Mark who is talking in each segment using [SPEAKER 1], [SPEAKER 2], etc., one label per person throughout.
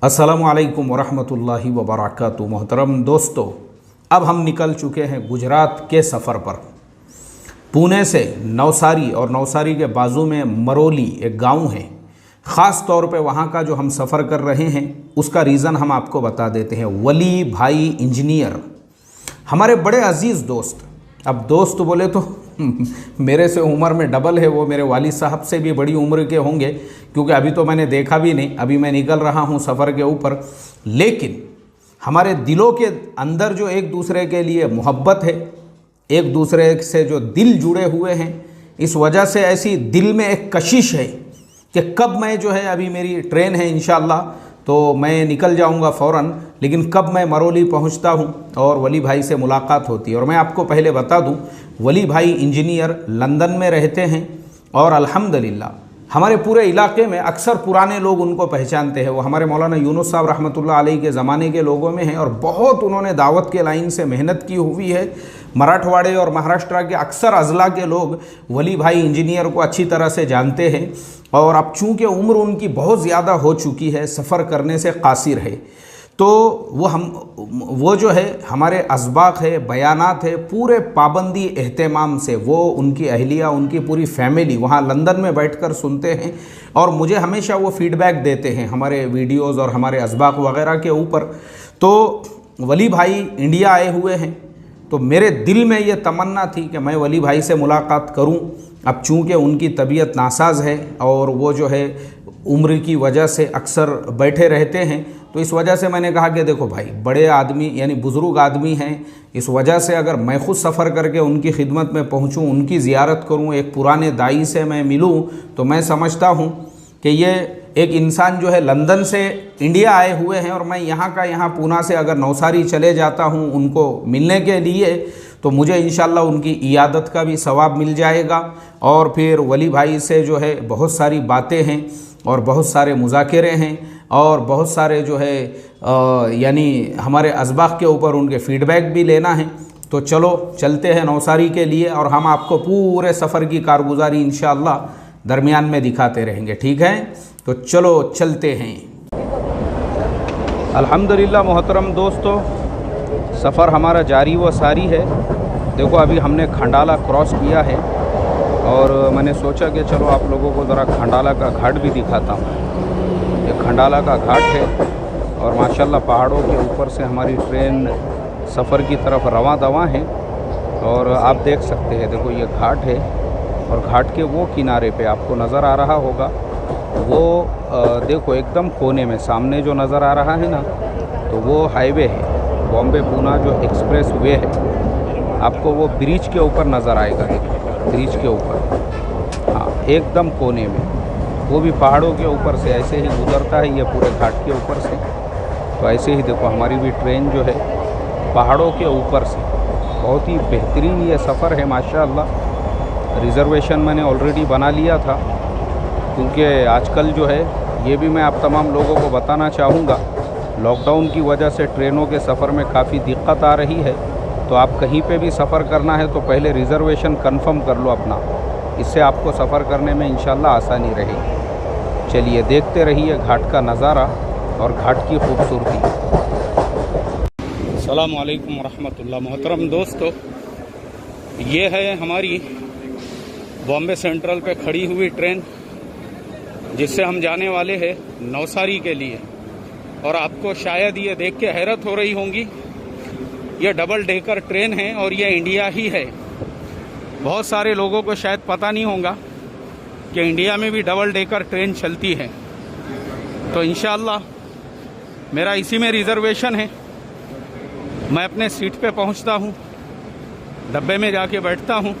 [SPEAKER 1] अस्सलामुअलैकुम वरहमतुल्लाहि वबरकातुहू। मोहतरम दोस्तों, अब हम निकल चुके हैं गुजरात के सफ़र पर। पुणे से नवसारी और नवसारी के बाजू में मरोली एक गांव है। ख़ास तौर पे वहाँ का जो हम सफ़र कर रहे हैं उसका रीज़न हम आपको बता देते हैं। वली भाई इंजीनियर हमारे बड़े अज़ीज़ दोस्त, अब दोस्त बोले तो मेरे से उम्र में डबल है, वो मेरे वालिद साहब से भी बड़ी उम्र के होंगे, क्योंकि अभी तो मैंने देखा भी नहीं, अभी मैं निकल रहा हूँ सफ़र के ऊपर। लेकिन हमारे दिलों के अंदर जो एक दूसरे के लिए मोहब्बत है, एक दूसरे से जो दिल जुड़े हुए हैं, इस वजह से ऐसी दिल में एक कशिश है कि कब मैं जो है, अभी मेरी ट्रेन है इंशाअल्लाह तो मैं निकल जाऊंगा फ़ौरन, लेकिन कब मैं मरोली पहुंचता हूं और वली भाई से मुलाकात होती है। और मैं आपको पहले बता दूं, वली भाई इंजीनियर लंदन में रहते हैं और अल्हम्दुलिल्लाह हमारे पूरे इलाके में अक्सर पुराने लोग उनको पहचानते हैं। वो हमारे मौलाना यूनुस साहब रहमतुल्लाह अलैह के ज़माने के लोगों में हैं और बहुत उन्होंने दावत के लाइन से मेहनत की हुई है। मराठवाड़े और महाराष्ट्र के अक्सर अज़ला के लोग वली भाई इंजीनियर को अच्छी तरह से जानते हैं। और अब चूँकि उम्र उनकी बहुत ज़्यादा हो चुकी है, सफ़र करने से कासिर है, तो वो जो है हमारे असबाक है, बयानात है, पूरे पाबंदी एहतमाम से वो उनकी अहलिया, उनकी पूरी फैमिली वहाँ लंदन में बैठकर सुनते हैं और मुझे हमेशा वो फीडबैक देते हैं हमारे वीडियोस और हमारे असबाक वगैरह के ऊपर। तो वली भाई इंडिया आए हुए हैं, तो मेरे दिल में ये तमन्ना थी कि मैं वली भाई से मुलाकात करूं। अब चूँकि उनकी तबीयत नासाज है और वो जो है उम्र की वजह से अक्सर बैठे रहते हैं, तो इस वजह से मैंने कहा कि देखो भाई, बड़े आदमी यानी बुज़ुर्ग आदमी हैं, इस वजह से अगर मैं ख़ुद सफ़र करके उनकी खिदमत में पहुंचूं, उनकी ज़ियारत करूं, एक पुराने दाई से मैं मिलूं, तो मैं समझता हूं कि ये एक इंसान जो है लंदन से इंडिया आए हुए हैं और मैं यहाँ का यहाँ पूना से अगर नवसारी चले जाता हूँ उनको मिलने के लिए, तो मुझे इंशाल्लाह उनकी इयादत का भी सवाब मिल जाएगा। और फिर वली भाई से जो है बहुत सारी बातें हैं और बहुत सारे मुज़ाकरे हैं और बहुत सारे जो है यानी हमारे असबाक के ऊपर उनके फ़ीडबैक भी लेना है। तो चलो चलते हैं नवसारी के लिए और हम आपको पूरे सफ़र की कारगुजारी इंशाअल्लाह दरमियान में दिखाते रहेंगे, ठीक है? तो चलो चलते हैं। अल्हम्दुलिल्लाह मोहतरम दोस्तों, सफ़र हमारा जारी व सारी है। देखो अभी हमने खंडाला क्रॉस किया है और मैंने सोचा कि चलो आप लोगों को ज़रा खंडाला का घाट भी दिखाता हूँ। ये खंडाला का घाट है और माशाल्लाह पहाड़ों के ऊपर से हमारी ट्रेन सफ़र की तरफ रवां दवां है। और आप देख सकते हैं, देखो ये घाट है और घाट के वो किनारे पे आपको नज़र आ रहा होगा, वो देखो एकदम कोने में सामने जो नज़र आ रहा है ना, तो वो हाईवे है, बॉम्बे पूना जो एक्सप्रेस वे है। आपको वो ब्रिज के ऊपर नज़र आएगा, देखो ब्रिज के ऊपर, हाँ एकदम कोने में, वो भी पहाड़ों के ऊपर से ऐसे ही गुजरता है ये पूरे घाट के ऊपर से। तो ऐसे ही देखो हमारी भी ट्रेन जो है पहाड़ों के ऊपर से, बहुत ही बेहतरीन ये सफ़र है माशाअल्लाह। रिज़र्वेशन मैंने ऑलरेडी बना लिया था, क्योंकि आजकल जो है ये भी मैं आप तमाम लोगों को बताना चाहूँगा, लॉकडाउन की वजह से ट्रेनों के सफ़र में काफ़ी दिक्कत आ रही है। तो आप कहीं पे भी सफ़र करना है तो पहले रिज़र्वेशन कंफर्म कर लो अपना, इससे आपको सफ़र करने में इंशाल्लाह आसानी रहेगी। चलिए देखते रहिए घाट का नज़ारा और घाट की खूबसूरती। अस्सलामु अलैकुम वरहमतुल्लाह। मोहतरम दोस्तों, ये है हमारी बॉम्बे सेंट्रल पे खड़ी हुई ट्रेन, जिससे हम जाने वाले हैं नवसारी के लिए। और आपको शायद ये देख के हैरत हो रही होंगी, ये डबल डेकर ट्रेन है और ये इंडिया ही है। बहुत सारे लोगों को शायद पता नहीं होगा कि इंडिया में भी डबल डेकर ट्रेन चलती है। तो इंशाअल्लाह मेरा इसी में रिज़र्वेशन है। मैं अपने सीट पे पहुंचता हूं, डब्बे में जाके बैठता हूं,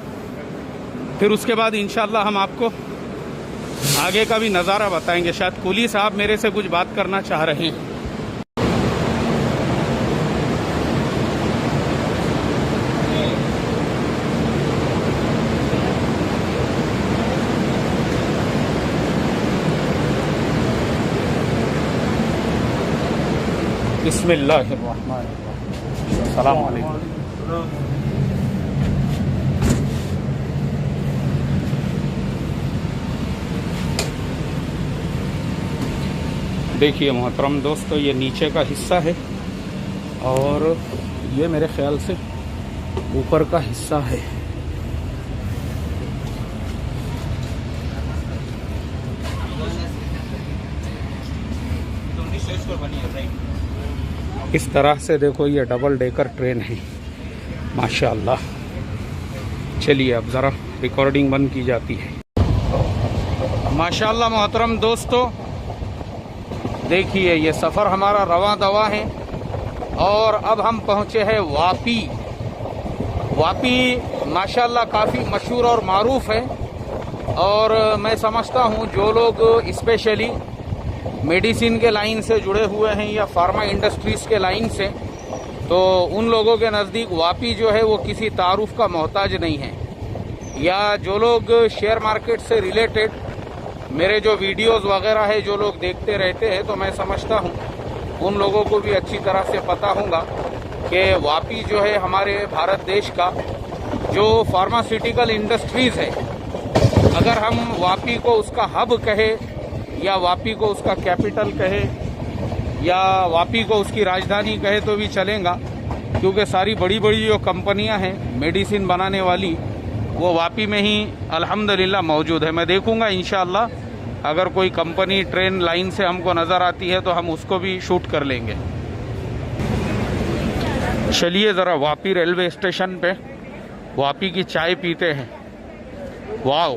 [SPEAKER 1] फिर उसके बाद इंशाअल्लाह हम आपको आगे का भी नज़ारा बताएंगे। शायद कुली साहब मेरे से कुछ बात करना चाह रहे हैं। बिस्मिल्लाहिर्रहमानिर्रहीम। अस्सलामु अलैकुम। देखिए मोहतरम दोस्तों, ये नीचे का हिस्सा है और ये मेरे ख्याल से ऊपर का हिस्सा है। इस तरह से देखो, ये डबल डेकर ट्रेन है माशाअल्लाह। चलिए अब ज़रा रिकॉर्डिंग बंद की जाती है। माशाअल्लाह मोहतरम दोस्तों, देखिए ये सफ़र हमारा रवा दवा है और अब हम पहुँचे हैं वापी। वापी माशाअल्लाह काफ़ी मशहूर और मारूफ है और मैं समझता हूँ जो लोग स्पेशली मेडिसिन के लाइन से जुड़े हुए हैं या फार्मा इंडस्ट्रीज़ के लाइन से, तो उन लोगों के नज़दीक वापी जो है वो किसी तारुफ का मोहताज नहीं है। या जो लोग शेयर मार्केट से रिलेटेड मेरे जो वीडियोस वगैरह है जो लोग देखते रहते हैं, तो मैं समझता हूँ उन लोगों को भी अच्छी तरह से पता होगा कि वापी जो है हमारे भारत देश का जो फार्मास्यूटिकल इंडस्ट्रीज़ है, अगर हम वापी को उसका हब कहे या वापी को उसका कैपिटल कहे या वापी को उसकी राजधानी कहे तो भी चलेगा, क्योंकि सारी बड़ी बड़ी जो कंपनियां हैं मेडिसिन बनाने वाली वो वापी में ही अल्हम्दुलिल्लाह मौजूद है। मैं देखूंगा इंशाअल्लाह, अगर कोई कंपनी ट्रेन लाइन से हमको नज़र आती है तो हम उसको भी शूट कर लेंगे। चलिए ज़रा वापी रेलवे स्टेशन पे वापी की चाय पीते हैं। वाओ,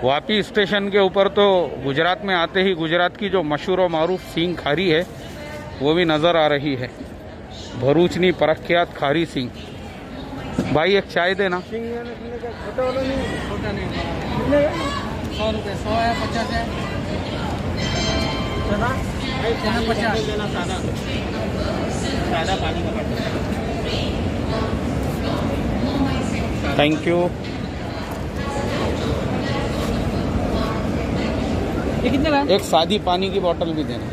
[SPEAKER 1] वापी स्टेशन के ऊपर तो गुजरात में आते ही गुजरात की जो मशहूर और मारूफ सींग खारी है वो भी नज़र आ रही है। भरूचनी प्रख्यात खारी सींग। भाई एक चाय देना।
[SPEAKER 2] 100 रुपये 100 है, 50 है, 50 देना। सादा पानी का।
[SPEAKER 1] Thank you.
[SPEAKER 2] ये कितने का?
[SPEAKER 1] एक सादी पानी की बोतल भी देना।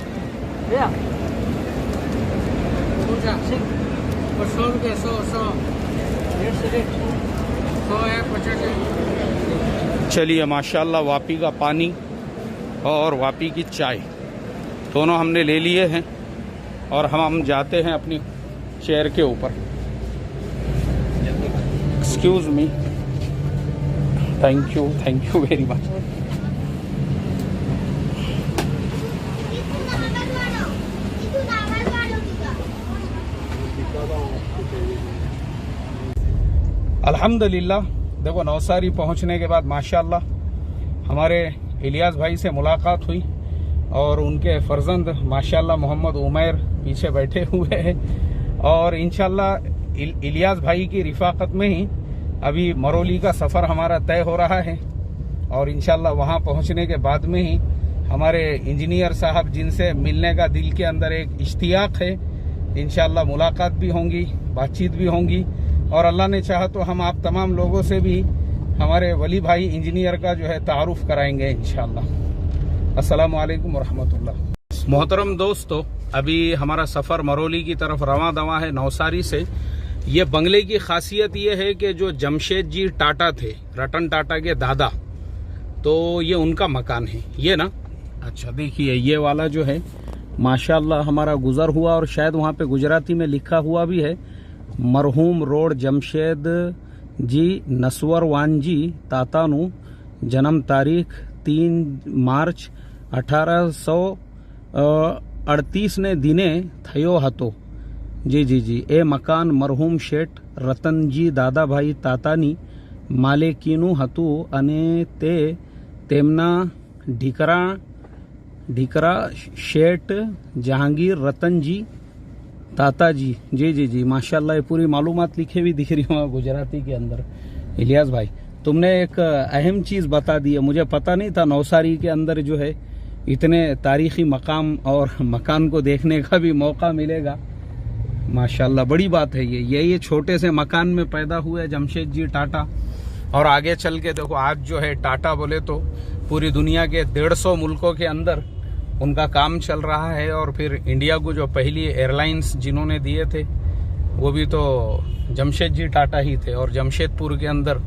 [SPEAKER 2] 100 रुपये 100 है, 50 है।
[SPEAKER 1] चलिए माशाल्लाह वापी का पानी और वापी की चाय दोनों हमने ले लिए हैं और हम जाते हैं अपनी चेयर के ऊपर। Excuse me, thank you very much. अल्हम्दुलिल्लाह देखो, नवसारी पहुंचने के बाद माशाल्लाह हमारे इलियास भाई से मुलाकात हुई और उनके फर्जंद माशाल्लाह मोहम्मद उमैर पीछे बैठे हुए हैं और इंशाल्लाह इलियास भाई की रिफाकत में ही अभी मरोली का सफ़र हमारा तय हो रहा है और इंशाल्लाह वहां पहुंचने के बाद में ही हमारे इंजीनियर साहब जिनसे मिलने का दिल के अंदर एक इश्तियाक है, इंशाल्लाह मुलाकात भी होंगी, बातचीत भी होंगी और अल्लाह ने चाहा तो हम आप तमाम लोगों से भी हमारे वली भाई इंजीनियर का जो है तारुफ कराएंगे इंशाअल्लाह। अस्सलामु अलैकुम वरहमतुल्लाह। मोहतरम दोस्तों, अभी हमारा सफ़र मरोली की तरफ रवां दवा है नवसारी से। ये बंगले की खासियत ये है कि जो जमशेद जी टाटा थे, रतन टाटा के दादा, तो ये उनका मकान है ये ना। अच्छा देखिए, ये वाला जो है माशाअल्लाह हमारा गुजर हुआ और शायद वहाँ पे गुजराती में लिखा हुआ भी है, मरहूम रोड जमशेद जी नसवरवानजी तातानु जन्म तारीख 3 मार्च 1838 ने दिने थयो हतो। जी ए मकान मरहूम शेठ रतनजी दादाभाई तातानी मालिकीनु हतु अने ते तेमना ढीकरा शेठ जहांगीर रतनजी ताताजी। जी माशाल्लाह, ये पूरी मालूमात लिखे हुई दिख रही हो गुजराती के अंदर। इलियास भाई, तुमने एक अहम चीज़ बता दी है, मुझे पता नहीं था नवसारी के अंदर जो है इतने तारीखी मकाम और मकान को देखने का भी मौका मिलेगा। माशाल्लाह बड़ी बात है ये छोटे से मकान में पैदा हुए जमशेद जी टाटा और आगे चल के देखो आज जो है टाटा बोले तो पूरी दुनिया के 150 मुल्कों के अंदर उनका काम चल रहा है और फिर इंडिया को जो पहली एयरलाइंस जिन्होंने दिए थे वो भी तो जमशेद जी टाटा ही थे। और जमशेदपुर के अंदर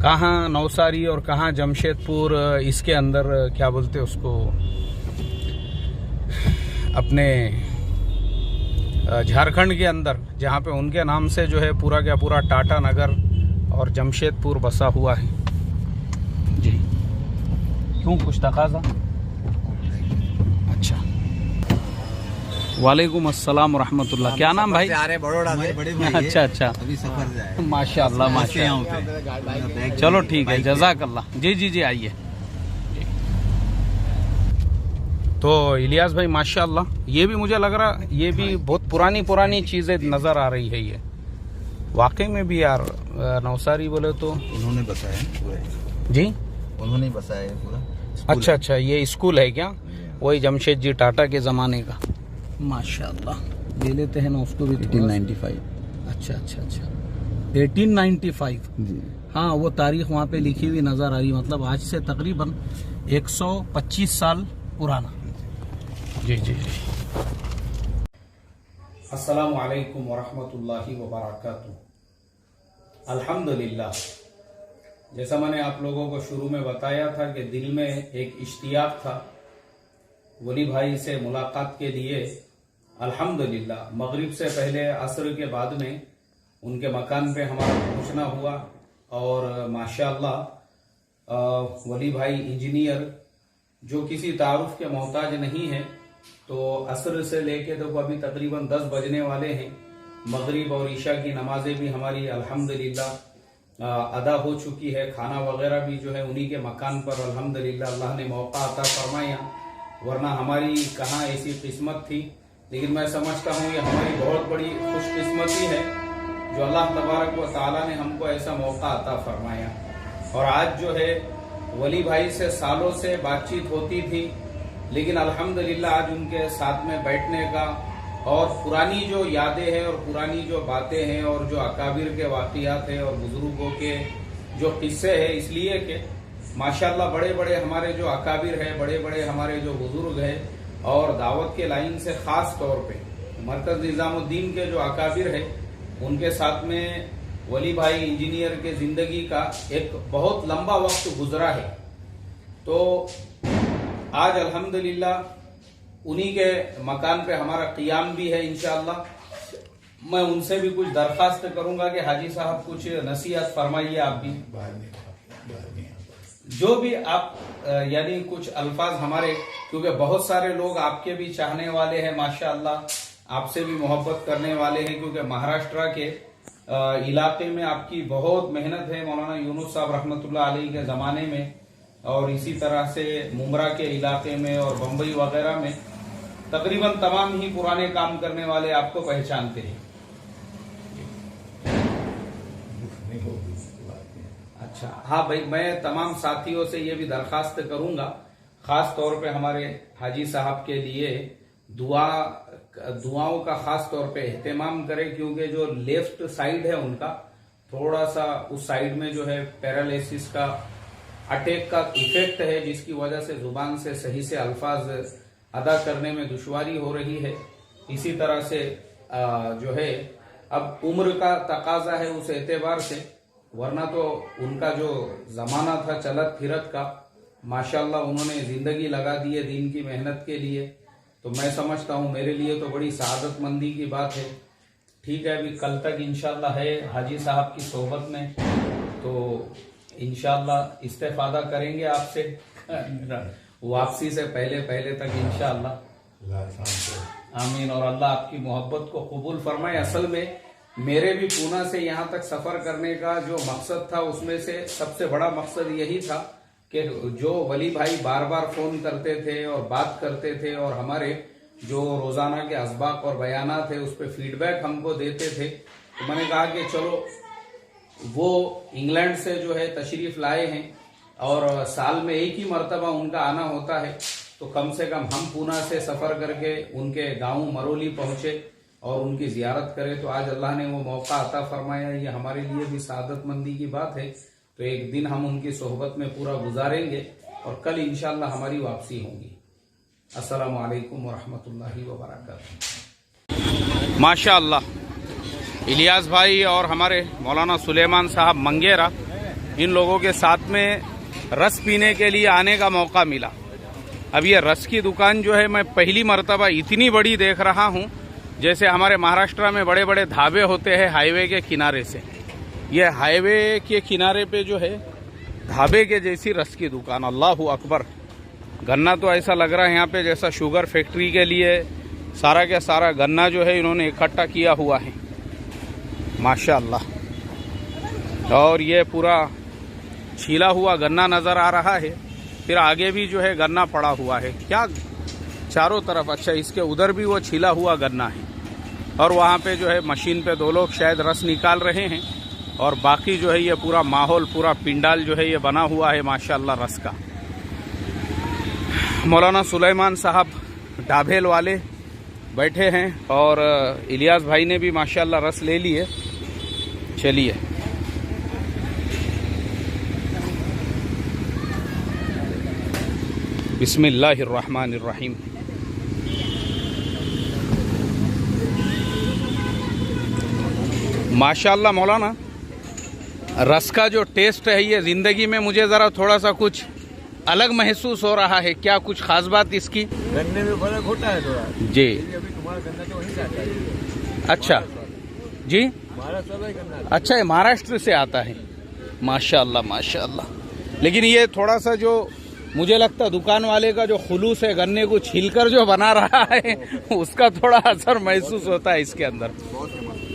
[SPEAKER 1] कहाँ नवसारी और कहाँ जमशेदपुर, इसके अंदर क्या बोलते उसको, अपने झारखंड के अंदर, जहाँ पे उनके नाम से जो है पूरा का पूरा टाटा नगर और जमशेदपुर बसा हुआ है जी। क्यों, कुछ तकाजा? अच्छा, वालेकुम अस्सलाम रहमतुल्लाह। क्या नाम भाई?
[SPEAKER 3] बड़ोड़ा से बड़े भाई
[SPEAKER 1] अच्छा अच्छा,
[SPEAKER 3] अभी सफर से आए।
[SPEAKER 1] माशाअल्लाह माशाअल्लाह। चलो ठीक है, जज़ाकल्लाह। जी जी जी, आइए। तो इलियास भाई माशाअल्लाह, ये भी मुझे लग रहा ये भी बहुत पुरानी चीज़ें नज़र आ रही है। ये वाकई में भी यार नवसारी बोले तो
[SPEAKER 3] उन्होंने बताया पूरा
[SPEAKER 1] जी,
[SPEAKER 3] उन्होंने बताया पूरा।
[SPEAKER 1] अच्छा अच्छा, ये स्कूल है क्या? वही जमशेद जी टाटा के ज़माने का। माशाअल्लाह, ले लेते हैं ना उसको भी।
[SPEAKER 3] 1895।
[SPEAKER 1] अच्छा अच्छा अच्छा, 1895
[SPEAKER 3] जी।
[SPEAKER 1] हाँ, वो तारीख वहाँ पे लिखी हुई नज़र आ रही, मतलब आज से तकरीबन 125 साल पुराना। जी जी जी। अस्सलामु अलैकुम वरहमतुल्लाहि वबरकातुहू। अल्हम्दुलिल्लाह, जैसा मैंने आप लोगों को शुरू में बताया था कि दिल में एक इश्तियाक था वली भाई से मुलाकात के लिए। अल्हम्दुलिल्लाह, मगरिब से पहले असर के बाद में उनके मकान पे हमारा पहुंचना हुआ और माशाअल्लाह वली भाई इंजीनियर जो किसी तारुफ के मोहताज नहीं है, तो असर से लेके तो अभी तकरीबन 10 बजने वाले हैं। मगरिब और ईशा की नमाजें भी हमारी अल्हम्दुलिल्लाह अदा हो चुकी है। खाना वगैरह भी जो है उन्हीं के मकान पर अल्हम्दुलिल्लाह अल्लाह ने मौका अता फरमाया, वरना हमारी कहाँ ऐसी किस्मत थी। लेकिन मैं समझता हूँ ये हमारी बहुत बड़ी खुशकिस्मती है जो अल्लाह तबारक व तआला ने हमको ऐसा मौका अता फरमाया। और आज जो है वली भाई से सालों से बातचीत होती थी, लेकिन अल्हम्दुलिल्लाह आज उनके साथ में बैठने का और पुरानी जो यादें हैं और पुरानी जो बातें हैं और जो अकाबिर के वाक़ियात हैं और बुजुर्गों के जो किस्से हैं, इसलिए कि माशाल्लाह बड़े बड़े हमारे जो अकाबिर हैं, बड़े बड़े हमारे जो बुजुर्ग हैं और दावत के लाइन से खास तौर पे मरकज निजामुद्दीन के जो अकाबिर है, उनके साथ में वली भाई इंजीनियर के जिंदगी का एक बहुत लंबा वक्त गुजरा है। तो आज अल्हम्दुलिल्लाह उन्हीं के मकान पे हमारा क़ियाम भी है इंशाअल्लाह। मैं उनसे भी कुछ दरखास्त करूंगा कि हाजी साहब कुछ नसीहत फरमाइए आप भी, जो भी आप यानी कुछ अल्फाज हमारे, क्योंकि बहुत सारे लोग आपके भी चाहने वाले हैं माशाअल्लाह, आपसे भी मोहब्बत करने वाले हैं, क्योंकि महाराष्ट्र के इलाके में आपकी बहुत मेहनत है मौलाना यूनुस साहब रहमतुल्लाह अलैह के ज़माने में, और इसी तरह से मुमरा के इलाके में और बम्बई वगैरह में तकरीबन तमाम ही पुराने काम करने वाले आपको पहचानते हैं। अच्छा हाँ भाई, मैं तमाम साथियों से ये भी दरखास्त करूंगा, खास तौर पे हमारे हाजी साहब के लिए दुआओं का खास तौर पे एहतमाम करें, क्योंकि जो लेफ्ट साइड है उनका थोड़ा सा उस साइड में जो है पैरालिसिस का अटैक का इफेक्ट है, जिसकी वजह से जुबान से सही से अल्फाज अदा करने में दुश्वारी हो रही है। इसी तरह से जो है अब उम्र का तकाजा है उस एतबार से, वरना तो उनका जो जमाना था चलत फिरत का, माशाल्लाह उन्होंने जिंदगी लगा दी है दीन की मेहनत के लिए। तो मैं समझता हूँ मेरे लिए तो बड़ी सआदतमंदी की बात है। ठीक है, अभी कल तक इंशाल्लाह है हाजी साहब की सोहबत में, तो इंशाल्लाह इस्तेफादा करेंगे आपसे वापसी से पहले तक इंशाल्लाह। आमीन। और अल्लाह आपकी मोहब्बत को कबूल फरमाए। असल में मेरे भी पूना से यहाँ तक सफर करने का जो मकसद था, उसमें से सबसे बड़ा मकसद यही था कि जो वली भाई बार बार फोन करते थे और बात करते थे और हमारे जो रोजाना के असबाक और बयानात थे उस पर फीडबैक हमको देते थे, तो मैंने कहा कि चलो वो इंग्लैंड से जो है तशरीफ लाए हैं और साल में एक ही मर्तबा उनका आना होता है, तो कम से कम हम पूना से सफर करके उनके गांव मरोली पहुंचे और उनकी जियारत करें। तो आज अल्लाह ने वो मौका अता फरमाया, ये हमारे लिए भी सादतमंदी की बात है। तो एक दिन हम उनकी सोहबत में पूरा गुजारेंगे और कल इंशाअल्लाह हमारी वापसी होगी। अस्सलामु अलैकुम वरहमतुल्लाहि वबरकातुहू। माशाअल्लाह, इलियास भाई और हमारे मौलाना सुलेमान साहब मंगेरा, इन लोगों के साथ में रस पीने के लिए आने का मौका मिला। अब ये रस की दुकान जो है मैं पहली मर्तबा इतनी बड़ी देख रहा हूँ, जैसे हमारे महाराष्ट्र में बड़े बड़े ढाबे होते हैं हाईवे के किनारे से, ये हाईवे के किनारे पे जो है ढाबे के जैसी रस की दुकान। अल्लाह अकबर। गन्ना तो ऐसा लग रहा है यहाँ पे जैसा शुगर फैक्ट्री के लिए सारा का सारा गन्ना जो है इन्होंने इकट्ठा किया हुआ है, माशाअल्लाह। और ये पूरा छीला हुआ गन्ना नज़र आ रहा है, फिर आगे भी जो है गन्ना पड़ा हुआ है, क्या चारों तरफ। अच्छा, इसके उधर भी वो छीला हुआ गन्ना है, और वहाँ पे जो है मशीन पे 2 लोग शायद रस निकाल रहे हैं, और बाकी जो है ये पूरा माहौल, पूरा पिंडाल जो है ये बना हुआ है माशाअल्लाह रस का। मौलाना सुलेमान साहब डाभेल वाले बैठे हैं, और इलियास भाई ने भी माशाअल्लाह रस ले लिए। चलिए, बिस्मिल्लाहिर्रहमानिर्रहीम। माशाअल्लाह मौलाना, रस का जो टेस्ट है ये ज़िंदगी में मुझे ज़रा थोड़ा सा कुछ अलग महसूस हो रहा है। क्या कुछ खास बात इसकी?
[SPEAKER 3] गन्ने में फर्क होता है थोड़ा
[SPEAKER 1] जी।
[SPEAKER 3] अभी तुम्हारा गन्ना तो वहीं से आता है।
[SPEAKER 1] अच्छा जी,
[SPEAKER 3] महाराष्ट्र का ही गन्ना आता
[SPEAKER 1] अच्छा, ये महाराष्ट्र से आता है, माशाअल्लाह माशाअल्लाह। लेकिन ये थोड़ा सा जो मुझे लगता है दुकान वाले का जो खुलूस है, गन्ने को छीलकर जो बना रहा है उसका थोड़ा असर महसूस होता है इसके अंदर,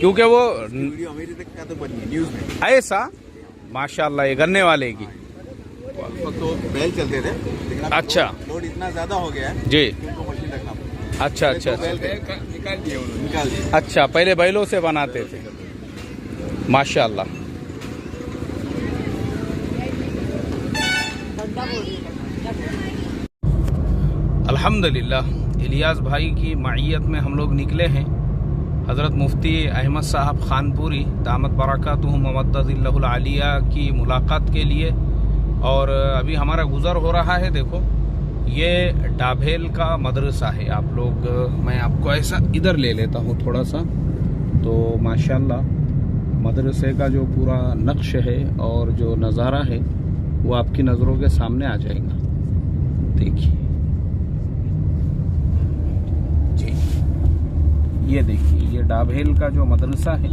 [SPEAKER 1] क्योंकि वो
[SPEAKER 3] वीडियो मेरी तक का तो बनी है न्यूज़ में
[SPEAKER 1] ऐसा माशाअल्लाह ये गन्ने वाले की।
[SPEAKER 3] तो बैल चलते थे, लेकिन अब
[SPEAKER 1] अच्छा।
[SPEAKER 3] लोड इतना ज्यादा हो गया है
[SPEAKER 1] जी।
[SPEAKER 3] कि उनको मशीन रखना पड़ता
[SPEAKER 1] अच्छा
[SPEAKER 3] है।
[SPEAKER 1] अच्छा
[SPEAKER 3] तो बैल
[SPEAKER 1] अच्छा
[SPEAKER 3] निकाल दिए उन्होंने, निकाल दिए।
[SPEAKER 1] अच्छा, पहले बैलों से बनाते थे, माशाअल्लाह। अल्हम्दुलिल्लाह, इलियास भाई की माइयत में हम लोग निकले हैं हज़रत मुफ्ती अहमद साहब खानपुरी दामत बरकातुहु मवद्दतिल्लाहुल आलिया की मुलाकात के लिए। और अभी हमारा गुज़र हो रहा है, देखो ये डाभेल का मदरसा है। आप लोग, मैं आपको ऐसा इधर ले लेता हूँ थोड़ा सा, तो माशाअल्लाह मदरसे का जो पूरा नक्श है और जो नज़ारा है वो आपकी नज़रों के सामने आ जाएगा। देखिए जी, ये देखिए, ये डाभेल का जो मदरसा है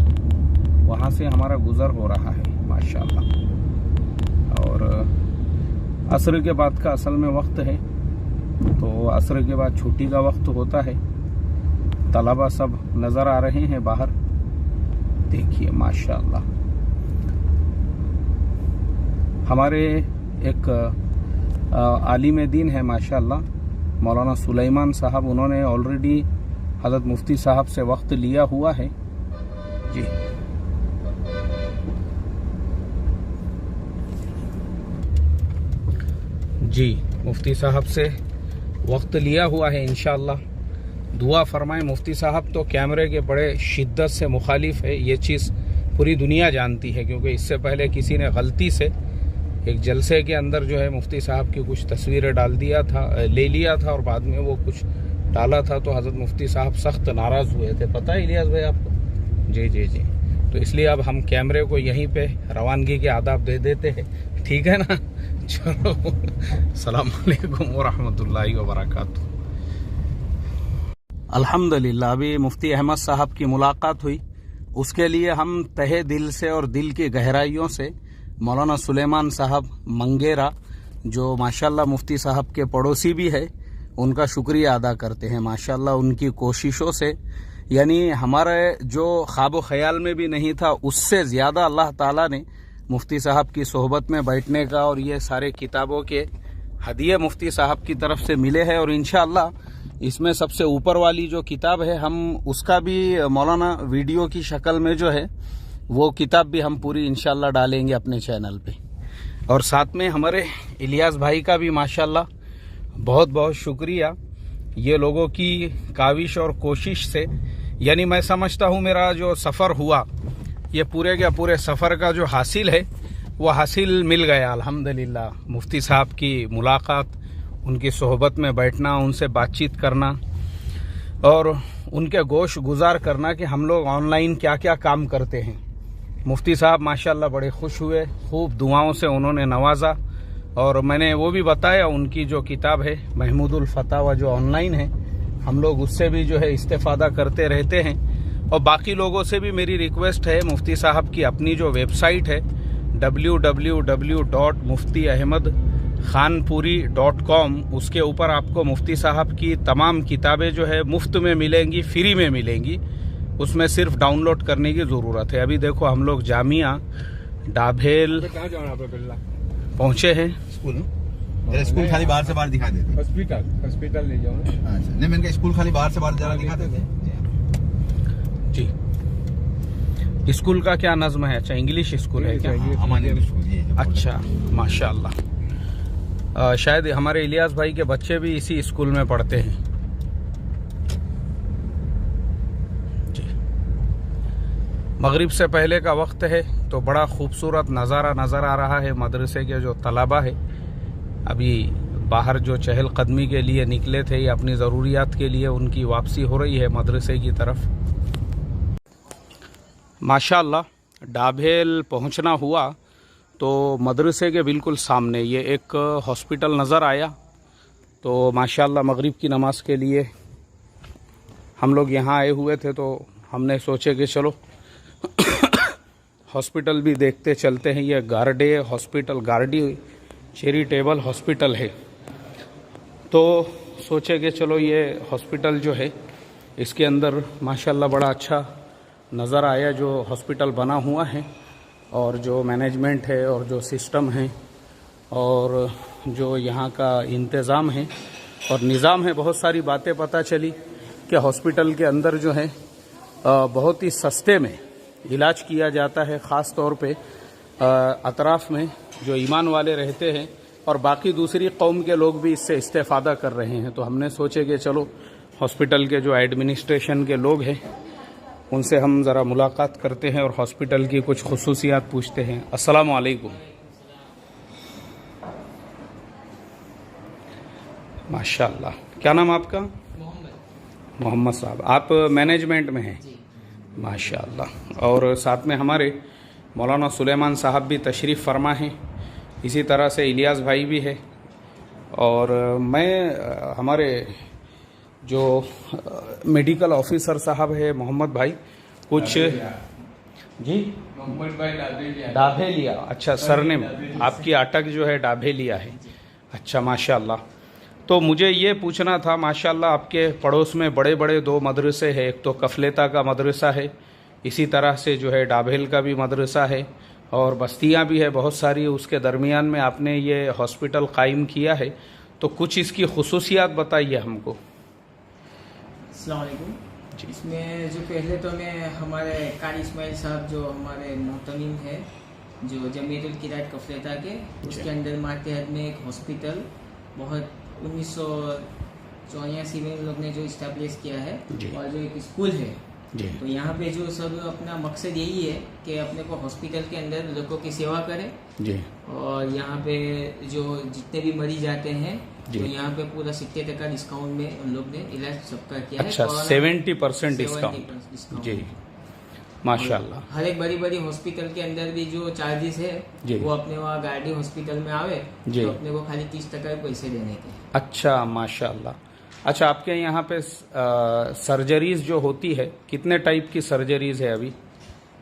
[SPEAKER 1] वहाँ से हमारा गुज़र हो रहा है माशाअल्लाह। और असर के बाद का असल में वक्त है, तो असर के बाद छुट्टी का वक्त होता है। तलबा सब नज़र आ रहे हैं बाहर, देखिए माशाअल्लाह। हमारे एक आलिम दीन है माशाअल्लाह, मौलाना सुलेमान साहब, उन्होंने ऑलरेडी हज़रत मुफ्ती साहब से वक्त लिया हुआ है जी। जी, मुफ्ती साहब से वक्त लिया हुआ है इंशाअल्लाह। दुआ फरमाएं। मुफ्ती साहब तो कैमरे के बड़े शिद्दत से मुखालिफ है, ये चीज़ पूरी दुनिया जानती है, क्योंकि इससे पहले किसी ने गलती से एक जलसे के अंदर जो है मुफ्ती साहब की कुछ तस्वीरें ले लिया था, और बाद में वो कुछ डाला था, तो हज़रत मुफ्ती साहब सख्त नाराज़ हुए थे। पता है इलियास भाई आपको? जी जी जी। तो इसलिए अब हम कैमरे को यहीं पे रवानगी के आदाब दे देते हैं, ठीक है ना? चलो, अस्सलाम वालेकुम व रहमतुल्लाहि व बरकातुहू। अल्हम्दुलिल्लाह, अभी मुफ्ती अहमद साहब की मुलाकात हुई, उसके लिए हम तहे दिल से और दिल की गहराइयों से मौलाना सुलेमान साहब मंगेरा, जो माशाल्लाह मुफ्ती साहब के पड़ोसी भी है, उनका शुक्रिया अदा करते हैं। माशाल्लाह उनकी कोशिशों से, यानी हमारे जो ख्वाब ख्याल में भी नहीं था, उससे ज़्यादा अल्लाह ताला ने मुफ्ती साहब की सोहबत में बैठने का, और ये सारे किताबों के हदिये मुफ्ती साहब की तरफ से मिले हैं। और इंशाअल्लाह इसमें सबसे ऊपर वाली जो किताब है, हम उसका भी मौलाना वीडियो की शक्ल में जो है वो किताब भी हम पूरी इंशाअल्लाह डालेंगे अपने चैनल पे। और साथ में हमारे इलियास भाई का भी माशाअल्लाह बहुत बहुत शुक्रिया, ये लोगों की काविश और कोशिश से, यानी मैं समझता हूँ मेरा जो सफ़र हुआ, ये पूरे के पूरे सफ़र का जो हासिल है वो हासिल मिल गया अल्हम्दुलिल्लाह। मुफ्ती साहब की मुलाकात, उनकी सोहबत में बैठना, उनसे बातचीत करना और उनके गोश गुजार करना कि हम लोग ऑनलाइन क्या क्या काम करते हैं। मुफ्ती साहब माशाल्लाह बड़े खुश हुए, खूब दुआओं से उन्होंने नवाजा और मैंने वो भी बताया उनकी जो किताब है महमूदुल फतावा जो ऑनलाइन है, हम लोग उससे भी जो है इस्तेफादा करते रहते हैं। और बाकी लोगों से भी मेरी रिक्वेस्ट है, मुफ्ती साहब की अपनी जो वेबसाइट है www.muftiahmadkhanpuri.com, उसके ऊपर आपको मुफ्ती साहब की तमाम किताबें जो है मुफ्त में मिलेंगी, फ्री में मिलेंगी। उसमें सिर्फ डाउनलोड करने की ज़रूरत है। अभी देखो हम लोग जामिया डाभेल पहुँचे हैं।
[SPEAKER 3] स्कूल खाली बाहर से बाहर दिखा देते।
[SPEAKER 2] हॉस्पिटल ले जाओ ना।
[SPEAKER 3] अच्छा, नहीं मैंने कहा स्कूल खाली बाहर से बाहर जरा दिखा देते।
[SPEAKER 1] जी, स्कूल का क्या नज़्म है? अच्छा, इंग्लिश स्कूल है क्या?
[SPEAKER 3] अमानी स्कूल ये है।
[SPEAKER 1] अच्छा, माशाल्लाह। शायद हमारे इलियास भाई के बच्चे भी इसी स्कूल में पढ़ते हैं। जी, मगरिब से पहले का वक्त है तो बड़ा खूबसूरत नज़ारा नज़र आ रहा है। मदरसे के जो तलबा है अभी बाहर जो चहलकदमी के लिए निकले थे या अपनी ज़रूरियात के लिए, उनकी वापसी हो रही है मदरसे की तरफ। माशाल्लाह डाभेल पहुंचना हुआ तो मदरसे के बिल्कुल सामने ये एक हॉस्पिटल नज़र आया। तो माशाल्लाह मगरिब की नमाज के लिए हम लोग यहाँ आए हुए थे, तो हमने सोचे कि चलो हॉस्पिटल भी देखते चलते हैं। ये गार्डे हॉस्पिटल, गार्डी चैरिटेबल हॉस्पिटल है। तो सोचे कि चलो ये हॉस्पिटल जो है इसके अंदर माशाल्लाह बड़ा अच्छा नज़र आया जो हॉस्पिटल बना हुआ है, और जो मैनेजमेंट है और जो सिस्टम है और जो यहाँ का इंतज़ाम है और निज़ाम है। बहुत सारी बातें पता चली कि हॉस्पिटल के अंदर जो है बहुत ही सस्ते में इलाज किया जाता है, ख़ास तौर पे अतराफ़ में जो ईमान वाले रहते हैं और बाकी दूसरी कौम के लोग भी इससे इस्तेफादा कर रहे हैं। तो हमने सोचे कि चलो हॉस्पिटल के जो एडमिनिस्ट्रेशन के लोग हैं उनसे हम ज़रा मुलाकात करते हैं और हॉस्पिटल की कुछ खुसूसियात पूछते हैं। अस्सलाम वालेकुम। माशाल्लाह, क्या नाम आपका? मोहम्मद साहब। आप मैनेजमेंट में हैं? माशाल्लाह। और साथ में हमारे मौलाना सुलेमान साहब भी तशरीफ़ फरमा हैं, इसी तरह से इलियास भाई भी है। और मैं हमारे जो मेडिकल ऑफिसर साहब है मोहम्मद भाई, कुछ जी
[SPEAKER 2] मोहम्मद भाई
[SPEAKER 1] डाभेलिया। अच्छा, सरनेम आपकी अटक जो है डाभेलिया है। अच्छा, माशाल्लाह। तो मुझे ये पूछना था, माशाल्लाह आपके पड़ोस में बड़े बड़े दो मदरसे हैं, एक तो कफलेता का मदरसा है, इसी तरह से जो है डाभेल का भी मदरसा है, और बस्तियां भी है बहुत सारी। उसके दरमियान में आपने ये हॉस्पिटल कायम किया है, तो कुछ इसकी खुसूसियात बताइए हमको।
[SPEAKER 4] अस्सलाम वालेकुम। इसमें जो पहले तो मैं हमारे कारी इस्माइल साहब जो हमारे मोहतमिम है जो जमीयतुल किरात कफलेता के, उसके अंदर मातहत में एक हॉस्पिटल बहुत 1984 में उन लोग ने जो इस्टेब्लिश किया है, और जो एक स्कूल है। तो यहाँ पे जो सब अपना मकसद यही है कि अपने को हॉस्पिटल के अंदर लोगों की सेवा करें जी। और यहाँ पे जो जितने भी मरीज आते हैं तो यहाँ पे पूरा 70% डिस्काउंट में उन लोग ने इलाज सबका किया है।
[SPEAKER 1] अच्छा, 70% डिस्काउंट जी, माशाल्लाह।
[SPEAKER 4] हर एक बड़ी बड़ी हॉस्पिटल के अंदर भी जो चार्जेस है वो अपने वहाँ गार्डी हॉस्पिटल में आवे तो अपने को खाली 30% पैसे देने के।
[SPEAKER 1] अच्छा, माशाल्लाह। अच्छा, आपके यहाँ पे सर्जरीज जो होती है, कितने टाइप की सर्जरीज है अभी?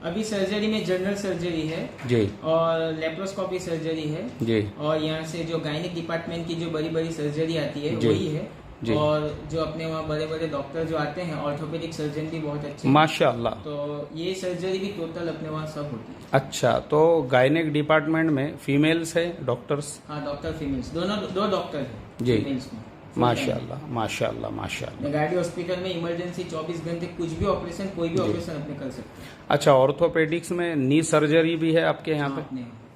[SPEAKER 4] अभी सर्जरी में जनरल सर्जरी है
[SPEAKER 1] जी, और
[SPEAKER 4] लेप्रोस्कोपी सर्जरी है
[SPEAKER 1] जी,
[SPEAKER 4] और यहाँ से जो गायनिक डिपार्टमेंट की जो बड़ी बड़ी सर्जरी आती है वही है जी। और जो अपने वहाँ बड़े बड़े डॉक्टर जो आते हैं, ऑर्थोपेडिक सर्जन भी बहुत अच्छे
[SPEAKER 1] माशाल्लाह।
[SPEAKER 4] तो ये सर्जरी भी टोटल अपने वहाँ सब होती है।
[SPEAKER 1] अच्छा, तो गायनिक डिपार्टमेंट में फीमेल्स है डॉक्टर्स?
[SPEAKER 4] हाँ, डॉक्टर फीमेल्स दोनों, दो डॉक्टर है
[SPEAKER 1] जी,
[SPEAKER 4] फीमेल्स में।
[SPEAKER 1] माशाल्लाह माशाल्लाह माशाल्लाह।
[SPEAKER 4] गाड़ी हॉस्पिटल में इमरजेंसी 24 घंटे कुछ भी ऑपरेशन, कोई भी ऑपरेशन अपने कर सकते हैं।
[SPEAKER 1] अच्छा, ऑर्थोपेडिक्स में नी सर्जरी भी है आपके यहाँ पे?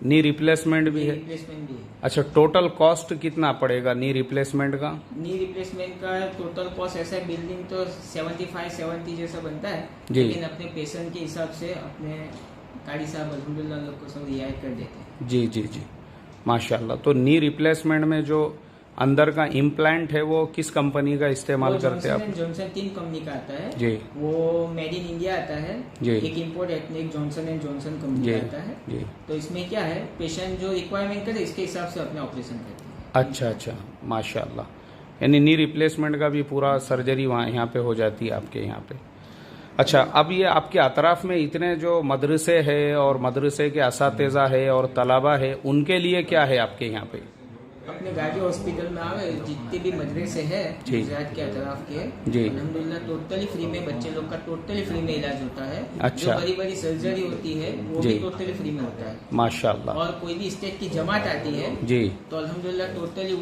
[SPEAKER 1] नी रिप्लेसमेंट भी है?
[SPEAKER 4] रिप्लेसमेंट भी है।
[SPEAKER 1] अच्छा, टोटल कॉस्ट कितना पड़ेगा नी रिप्लेसमेंट का?
[SPEAKER 4] नी रिप्लेसमेंट का टोटल कॉस्ट ऐसा है, बिल्डिंग तो 75-70 जैसा बनता है, लेकिन अपने पेशेंट के हिसाब से अपने गाड़ी साहब अल्हम्दुलिल्लाह लोग को सब रियायत कर देते हैं।
[SPEAKER 1] जी जी जी, माशाल्लाह। तो नी रिप्लेसमेंट में जो अंदर का इम्प्लांट है वो किस कंपनी का इस्तेमाल करते हैं आप?
[SPEAKER 4] जॉनसन 3 कंपनी का आता है
[SPEAKER 1] जी।
[SPEAKER 4] वो मेड इन इंडिया आता है
[SPEAKER 1] जी।
[SPEAKER 4] एक import ethnic Johnson and Johnson company
[SPEAKER 1] जी।
[SPEAKER 4] का आता है
[SPEAKER 1] जी।
[SPEAKER 4] तो इसमें क्या है पेशेंट जो रिक्वायरमेंट करे इसके हिसाब से अपने ऑपरेशन करते हैं।
[SPEAKER 1] अच्छा अच्छा, माशाल्लाह। यानी नी रिप्लेसमेंट का भी पूरा सर्जरी वहाँ यहाँ पे हो जाती है आपके यहाँ पे। अच्छा, अब ये आपके अतराफ में इतने जो मदरसे है और मदरसे के असातिज़ा है और तलबा है उनके लिए क्या है आपके यहाँ पे?
[SPEAKER 4] अपने गाजी हॉस्पिटल में आवे जितने भी मदरसे है
[SPEAKER 1] जी।
[SPEAKER 4] गुजरात के अतराफ के
[SPEAKER 1] जी।
[SPEAKER 4] अल्हम्दुलिल्लाह टोटली फ्री में बच्चे लोग का टोटली फ्री में इलाज होता है।
[SPEAKER 1] अच्छा।
[SPEAKER 4] जो बड़ी बड़ी सर्जरी होती है वो
[SPEAKER 1] जी।
[SPEAKER 4] भी टोटली फ्री में होता है
[SPEAKER 1] माशाल्लाह।
[SPEAKER 4] और कोई भी स्टेट की जमात आती है
[SPEAKER 1] जी।
[SPEAKER 4] तो अल्हम्दुलिल्लाह टोटली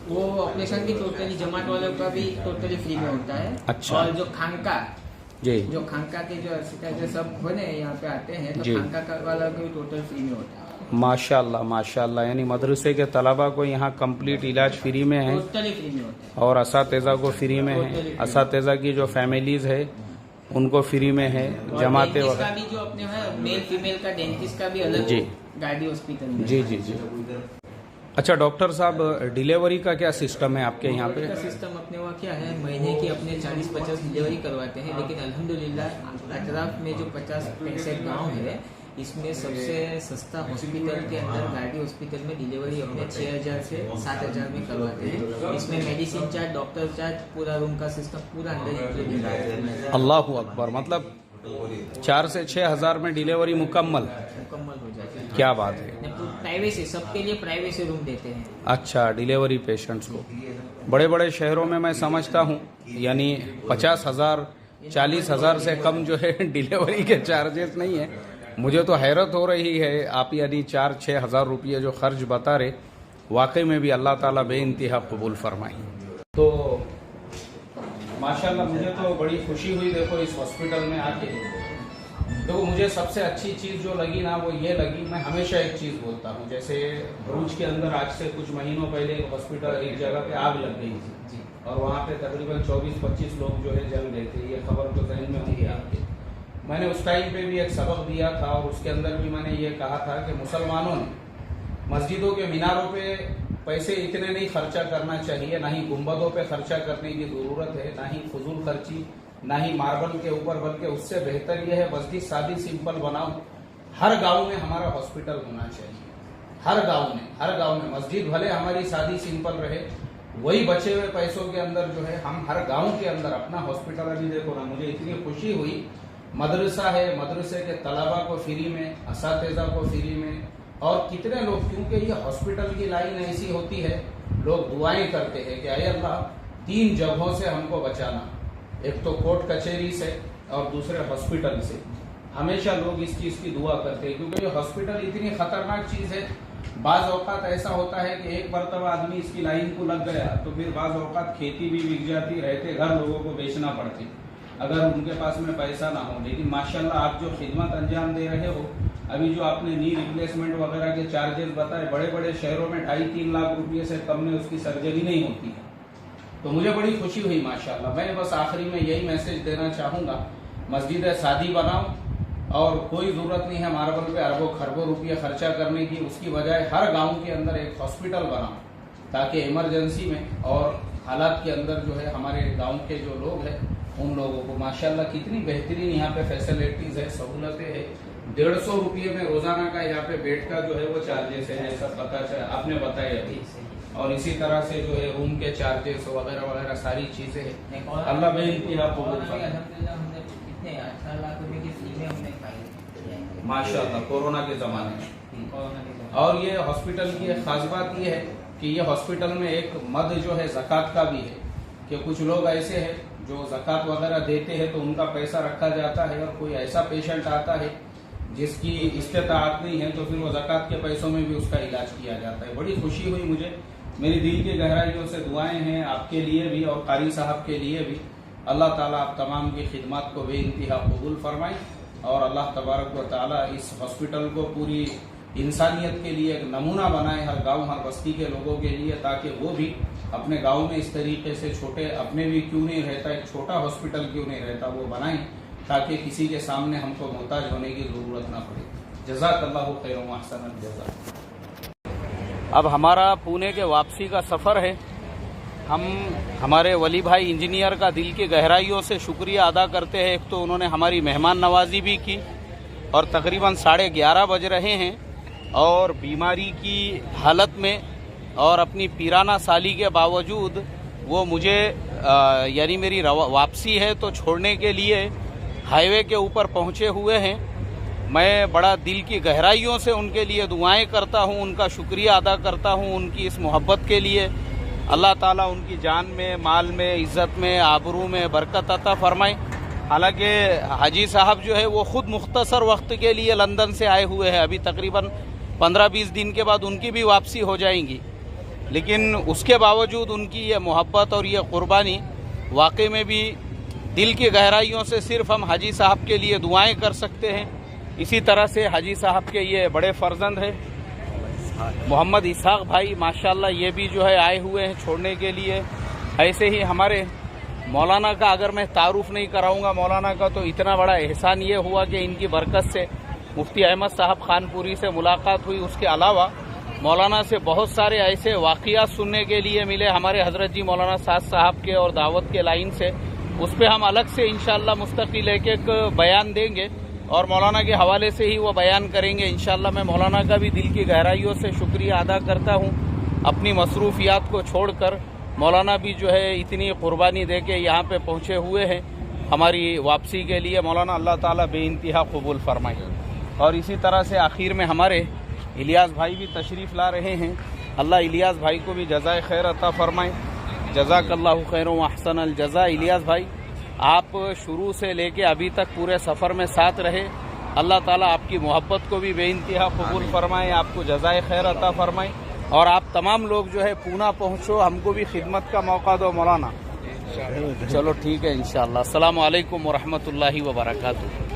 [SPEAKER 4] वो ऑपरेशन भी टोटली जमात वालों का भी टोटली फ्री में होता है।
[SPEAKER 1] अच्छा।
[SPEAKER 4] और जो खानका
[SPEAKER 1] जी।
[SPEAKER 4] जो खानका के जो जो सब बने यहाँ पे आते हैं तो
[SPEAKER 1] जी।
[SPEAKER 4] खानका वाला भी टोटल फ्री में होता है।
[SPEAKER 1] माशाल्लाह माशाल्लाह, यानी मदरसे के तलबा को यहाँ कंप्लीट इलाज फ्री में है
[SPEAKER 4] टोटली फ्री में होता है
[SPEAKER 1] और असातिज़ा को फ्री में है। असातिज़ा की जो फैमिलीज है उनको फ्री में है,
[SPEAKER 4] और
[SPEAKER 1] जमाते
[SPEAKER 4] डेंटिस्ट का
[SPEAKER 1] वगैरह।
[SPEAKER 4] भी जो अपने है मेल फीमेल का डेंटिस्ट का भी अलग
[SPEAKER 1] जी।
[SPEAKER 4] गाड़ी हॉस्पिटल में
[SPEAKER 1] जी जी जी। अच्छा डॉक्टर साहब, डिलीवरी का क्या सिस्टम है आपके यहाँ पे?
[SPEAKER 4] का सिस्टम अपने वहाँ क्या है महीने की अपने 40-50 डिलीवरी करवाते हैं लेकिन अल्हम्दुलिल्लाह अतराफ में जो 50-65 गाँव है इसमें सबसे सस्ता हॉस्पिटल के अंदर गाड़ी हॉस्पिटल में डिलीवरी अपने 6,000 से 7,000 में करवाते हैं। इसमें मेडिसिन चार्ज डॉक्टर चार्ज पूरा रूम का सिस्टम पूरा अंदर इंक्लूडिंग है।
[SPEAKER 1] अल्लाह अकबर, मतलब 4 से 6 हज़ार में डिलीवरी मुकम्मल
[SPEAKER 4] हो जाती है।
[SPEAKER 1] क्या बात है।
[SPEAKER 4] प्राइवेसी सबके लिए प्राइवेसी रूम देते हैं।
[SPEAKER 1] अच्छा, डिलीवरी पेशेंट्स को बड़े बड़े शहरों में मैं समझता हूँ यानी 50,000 40,000 से कम जो है डिलीवरी के चार्जेस नहीं है। मुझे तो हैरत हो रही है, आप यानी 4-6 हज़ार रुपये जो खर्च बता रहे, वाकई में भी अल्लाह ताला बेइंतहा कबूल फरमाए। तो माशाल्लाह मुझे तो बड़ी खुशी हुई देखो इस हॉस्पिटल में आके। देखो मुझे सबसे अच्छी चीज़ जो लगी ना वो ये लगी, मैं हमेशा एक चीज़ बोलता हूँ, जैसे भरूच के अंदर आज से कुछ महीनों पहले एक हॉस्पिटल एक जगह पे आग लग गई थी और वहाँ पे तकरीबन 24-25 लोग जो है जल गए थे। ये खबर तो जहन में होगी आपके। मैंने उस टाइम पे भी एक सबक दिया था और उसके अंदर भी मैंने ये कहा था कि मुसलमानों ने मस्जिदों के मीनारों पे पैसे इतने नहीं खर्चा करना चाहिए, ना ही गुंबदों पे खर्चा करने की ज़रूरत है, ना ही फजूल खर्ची, ना ही मार्बल के ऊपर, बल्कि उससे बेहतर यह है मस्जिद सादी सिंपल बनाओ। हर गांव में हमारा हॉस्पिटल होना चाहिए, हर गांव में मस्जिद भले हमारी सादी सिंपल रहे, वही बचे हुए पैसों के अंदर जो है हम हर गांव के अंदर अपना हॉस्पिटल। अभी देखो ना, मुझे इतनी खुशी हुई, मदरसा है, मदरसे के तलबा को फ्री में, असातिज़ा को फ्री में, और कितने लोग, क्योंकि ये हॉस्पिटल की लाइन ऐसी होती है, लोग दुआएं करते हैं कि अय अल्लाह 3 जगहों से हमको बचाना, एक तो कोर्ट कचहरी से और दूसरे हॉस्पिटल से। हमेशा लोग इस चीज़ की दुआ करते हैं क्योंकि ये हॉस्पिटल इतनी खतरनाक चीज़ है। बाज़ औक़ात ऐसा होता है कि एक मरतबा आदमी इसकी लाइन को लग गया तो फिर बाज़ औक़ात खेती भी बिक जाती, रहते घर लोगों को बेचना पड़ती अगर उनके पास में पैसा ना हो। लेकिन माशाल्लाह आप जो खिदमत अंजाम दे रहे हो, अभी जो आपने नी रिप्लेसमेंट वगैरह के चार्जेस बताए, बड़े बड़े शहरों में 2.5-3 लाख रुपये से कम में उसकी सर्जरी नहीं होती है, तो मुझे बड़ी खुशी हुई माशाल्लाह। मैं बस आखिरी में यही मैसेज देना चाहूँगा, मस्जिद शादी बनाओ और कोई ज़रूरत नहीं है मार्बल पे अरबों खरबों रुपये खर्चा करने की, उसकी बजाय हर गाँव के अंदर एक हॉस्पिटल बनाओ ताकि इमरजेंसी में और हालात के अंदर जो है हमारे गाँव के जो लोग हैं उन लोगों को, माशाल्लाह कितनी बेहतरीन यहाँ पे फैसिलिटीज़ है, सहूलतें हैं। 150 रुपये में रोजाना का यहाँ पे बेड का जो है वो चार्जेस है, ऐसा पता चला आपने बताया अभी। और इसी तरह से जो है रूम के चार्जेस वगैरह वगैरह सारी चीजें हैं। अल्लाह बेइंतहा कबूल फरमाए माशाल्लाह कोरोना के ज़माने में। और ये हॉस्पिटल की एक खास बात ये है कि ये हॉस्पिटल में एक मद जो है ज़कात का भी है कि कुछ लोग ऐसे हैं जो ज़कात वगैरह देते हैं तो उनका पैसा रखा जाता है, और कोई ऐसा पेशेंट आता है जिसकी इस्तेताअत नहीं है तो फिर वो ज़कात के पैसों में भी उसका इलाज किया जाता है। बड़ी खुशी हुई मुझे, मेरी दिल की गहराइयों से दुआएं हैं आपके लिए भी और कारी साहब के लिए भी। अल्लाह ताला आप तमाम की खिदमत को बेइंतहा कबूल फरमाए और अल्लाह तबारक व ताला इस हॉस्पिटल को पूरी इंसानियत के लिए एक नमूना बनाए, हर गांव हर बस्ती के लोगों के लिए, ताकि वो भी अपने गांव में इस तरीके से छोटे, अपने भी क्यों नहीं रहता, एक छोटा हॉस्पिटल क्यों नहीं रहता, वो बनाएं ताकि किसी के सामने हमको मोहताज होने की ज़रूरत ना पड़े। जज़ाकल्लाहु खैरन व अहसन अल-जज़ा। अब हमारा पुणे के वापसी का सफ़र है। हम हमारे वली भाई इंजीनियर का दिल की गहराइयों से शुक्रिया अदा करते हैं। एक तो उन्होंने हमारी मेहमान नवाजी भी की और तकरीबन 11:30 बज रहे हैं और बीमारी की हालत में और अपनी पीराना साली के बावजूद वो मुझे यानी मेरी वापसी है तो छोड़ने के लिए हाईवे के ऊपर पहुंचे हुए हैं। मैं बड़ा दिल की गहराइयों से उनके लिए दुआएं करता हूं, उनका शुक्रिया अदा करता हूं उनकी इस मोहब्बत के लिए। अल्लाह ताला उनकी जान में, माल में, इज़्ज़त में, आबरू में बरकत अता फरमाए। हालांकि हाजी साहब जो है वो ख़ुद मुख्तसर वक्त के लिए लंदन से आए हुए हैं। अभी तकरीबन 15-20 दिन के बाद उनकी भी वापसी हो जाएंगी, लेकिन उसके बावजूद उनकी ये मोहब्बत और ये क़ुरबानी वाकई में भी दिल की गहराइयों से सिर्फ हम हाजी साहब के लिए दुआएं कर सकते हैं। इसी तरह से हाजी साहब के ये बड़े फर्जंद हैं मोहम्मद इसहाक भाई, माशाल्लाह ये भी जो है आए हुए हैं छोड़ने के लिए। ऐसे ही हमारे मौलाना का अगर मैं तारुफ नहीं कराऊंगा मौलाना का, तो इतना बड़ा एहसान ये हुआ कि इनकी बरकत से मुफ्ती अहमद साहब खानपुरी से मुलाकात हुई। उसके अलावा मौलाना से बहुत सारे ऐसे वाक़ियात सुनने के लिए मिले हमारे हज़रत जी मौलाना साद साहब के और दावत के लाइन से। उस पर हम अलग से इंशाअल्लाह मुस्तकिल एक बयान देंगे और मौलाना के हवाले से ही वो बयान करेंगे इंशाअल्लाह। मैं मौलाना का भी दिल की गहराइयों से शुक्रिया अदा करता हूँ। अपनी मसरूफियात को छोड़कर मौलाना भी जो है इतनी कुर्बानी दे के यहाँ पे पहुँचे हुए हैं हमारी वापसी के लिए। मौलाना अल्लाह ताला बेइंतहा कबूल फरमाए। और इसी तरह से आखिर में हमारे इलियास भाई भी तशरीफ़ ला रहे हैं। अल्लाह इलियास भाई को भी जज़ाए खैर अता फरमाए। जज़ाकल्लाहु खैरन व अहसनल जज़ा। इलियास भाई, आप शुरू से लेके अभी तक पूरे सफ़र में साथ रहे। अल्लाह ताला आपकी मोहब्बत को भी बेइंतहा कबूल फरमाए, आपको जज़ाए खैर अता फरमाए। और आप तमाम लोग जो है पूना पहुँचो, हमको भी खिदमत का मौका दो मौलाना। चलो ठीक है इंशाअल्लाह। अस्सलामु अलैकुम व रहमतुल्लाहि व बरकातुहू।